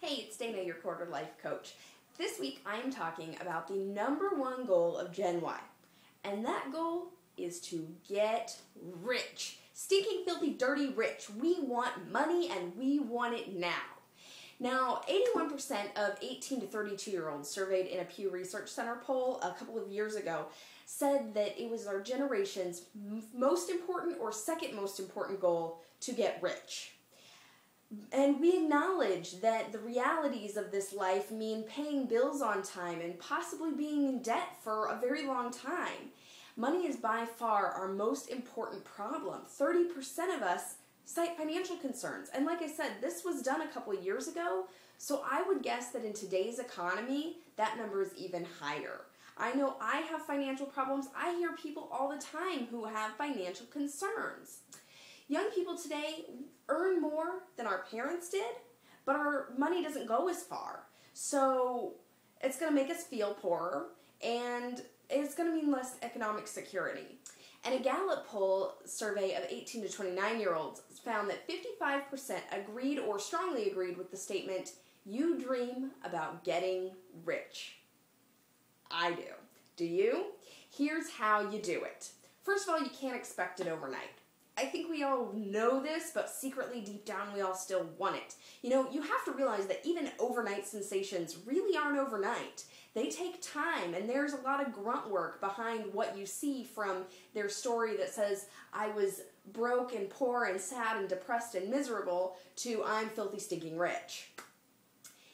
Hey, it's Dana, your Quarterlife Coach. This week I am talking about the #1 goal of Gen Y. And that goal is to get rich. Stinking, filthy, dirty rich. We want money and we want it now. Now, 81% of 18 to 32-year-olds surveyed in a Pew Research Center poll a couple of years ago said that it was our generation's most important or second most important goal to get rich. And we acknowledge that the realities of this life mean paying bills on time and possibly being in debt for a very long time. Money is by far our most important problem. 30% of us cite financial concerns. And like I said, this was done a couple of years ago, so I would guess that in today's economy, that number is even higher. I know I have financial problems. I hear people all the time who have financial concerns. Young people today earn more than our parents did, but our money doesn't go as far. So it's going to make us feel poorer, and it's going to mean less economic security. And a Gallup poll survey of 18 to 29-year-olds found that 55% agreed or strongly agreed with the statement, "You dream about getting rich." I do. Do you? Here's how you do it. First of all, you can't expect it overnight. I think we all know this, but secretly deep down we all still want it. You know, you have to realize that even overnight sensations really aren't overnight. They take time, and there's a lot of grunt work behind what you see from their story that says, "I was broke and poor and sad and depressed and miserable," to "I'm filthy stinking rich."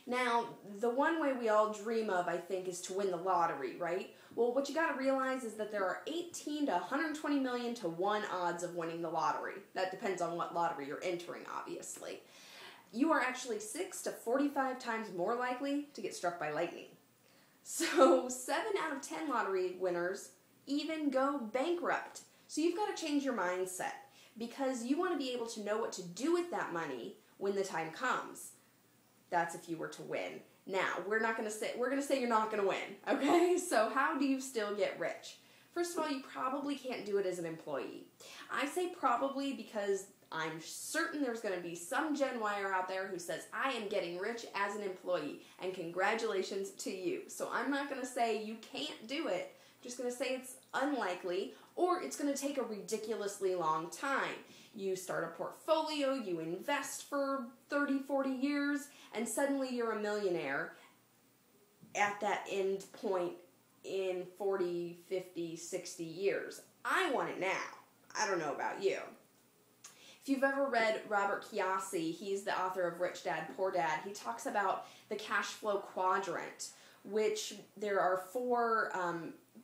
Now, the one way we all dream of, I think, is to win the lottery, right? Well, what you got to realize is that there are 18 to 120 million to 1 odds of winning the lottery. That depends on what lottery you're entering, obviously. You are actually 6 to 45 times more likely to get struck by lightning. So 7 out of 10 lottery winners even go bankrupt. So you've got to change your mindset, because you want to be able to know what to do with that money when the time comes. That's if you were to win. Now, we're going to say you're not going to win, okay? So how do you still get rich? First of all, you probably can't do it as an employee. I say probably because I'm certain there's going to be some Gen Yer out there who says, "I am getting rich as an employee," and congratulations to you. So I'm not going to say you can't do it. I'm just going to say it's unlikely, or it's going to take a ridiculously long time. You start a portfolio, you invest for 30, 40 years, and suddenly you're a millionaire at that end point in 40, 50, 60 years. I want it now. I don't know about you. If you've ever read Robert Kiyosaki, he's the author of Rich Dad, Poor Dad, he talks about the cash flow quadrant, which there are 4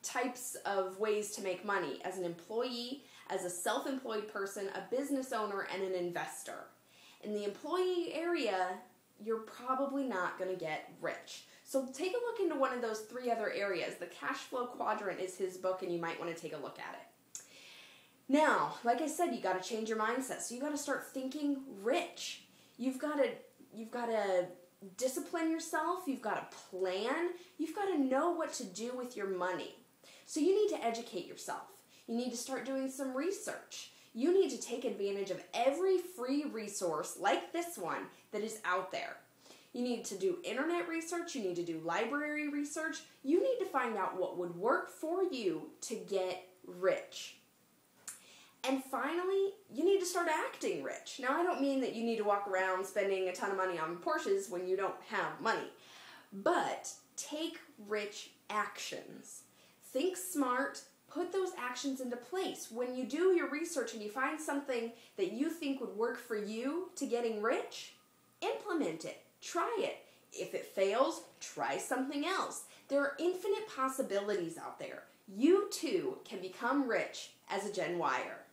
types of ways to make money: as an employee, as a self-employed person, a business owner, and an investor. In the employee area, you're probably not going to get rich. So take a look into one of those 3 other areas. The Cash Flow Quadrant is his book, and you might want to take a look at it. Now, like I said, you got to change your mindset. So you got to start thinking rich. You've got to discipline yourself. You've got to plan. You've got to know what to do with your money. So you need to educate yourself. You need to start doing some research. You need to take advantage of every free resource like this one that is out there. You need to do internet research. You need to do library research. You need to find out what would work for you to get rich. And finally, you need to start acting rich. Now, I don't mean that you need to walk around spending a ton of money on Porsches when you don't have money. But take rich actions. Think smart. Put those actions into place. When you do your research and you find something that you think would work for you to getting rich, implement it. Try it. If it fails, try something else. There are infinite possibilities out there. You too can become rich as a Gen Yer.